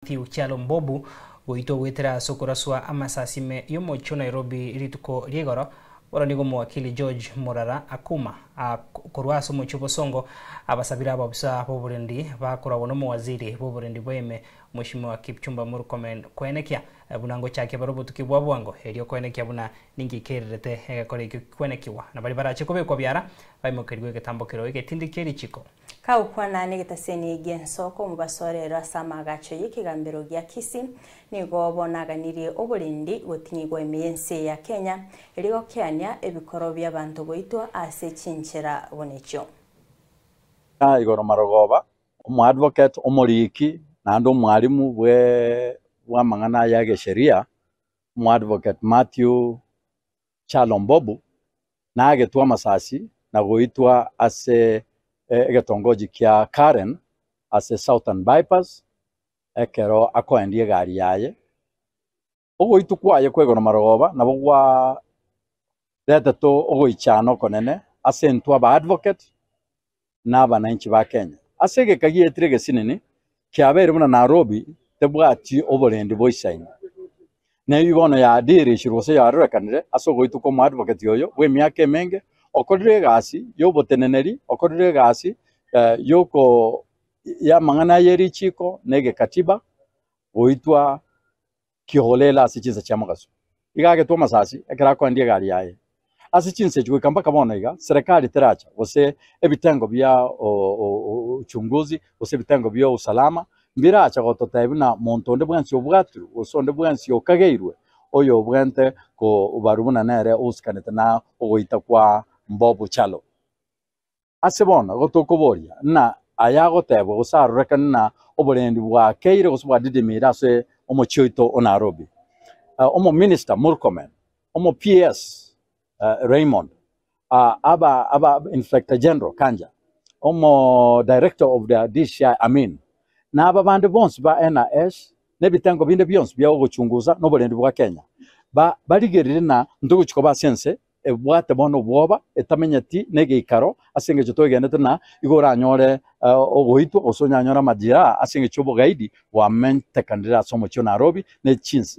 Matthew Chalo Mbobu goito gwitira sokoraswa amasasime yomocho Nairobi rituko riegoro ora nigo mwakili George Morara akuma korwaso mocho bosongo abasabira ababisa boburendi bakorabona mu waziri boburendi bweme Mheshimiwa Kipchumba Murkomen kwenekia bunango chake barobotuki bwabwango elio kwenekia buna ningi kerete kore kwenekiwa na bali barache kobe kwa byara baimokerwe getambokero getindikeri chiko Kaukwana negetaseni gensoko mubasorera samagacho y'ikigambiro gya Kisi nigo bonaganirie oburendi gotinyigwa emiyense ya Kenya eligo kyanya ebikoro by'abantu goitwa ase chinchera bonecho igoro marogoba umu advocate umuriki nando mwalimu bwa mangana ya sheria umu advocate Matthew Chalo Mbobu na agetwa masasi na goitwa ase egetongoji kia Karen ase Southern Bypass ekero akoendie gari yaye ogo itukwaye kwegora marogoba nabo gwa deteto ogo ichano konene ase ntwa ba advocate n'abananchi ba Kenya ase gekagie trege sinini kiabere buna Nairobi tebwati oborendi boisaini na yugono ya adire shirose ya rekanire aso go ituko mu advocate yoyo we miake menge okorire gasi yoboteneneri okorire gasi yoko ya mangana yeri chiko nege katiba oitwa kiholela asichiza chamagaso igage to masasi ekera ko ndie gari yaye asichinse chwe kamba kabona iga serikali teracha wose ebitengo bya uchunguzi wose ebitengo bya usalama mbiracha gototebina montonde bwansi obwatu osonde bwansi okageirwe oyo bwente ko barubuna nere uskanete na ogoita kwa Mbobu Chalo asebona gotokoboria na ayago tebo gusarureka na oborendi bwa keire gusubwa didimira se omochoito o Nairobi omo minister Murkomen omo PS Raymond aba inspector general Kanja omo director of the DCI Amin na aba bande bonse ba NIS nebitengo binde byonse bya ogochunguza noborendi bwa Kenya baligerire na nduguchiko ba sense ebwate bono bwoba etamenyati nege ikaro asenge jotogenete na igora nyore ogoito osonya nyora majira asenge chobo gaidi wa mente kandira somo cho Nairobi ne chins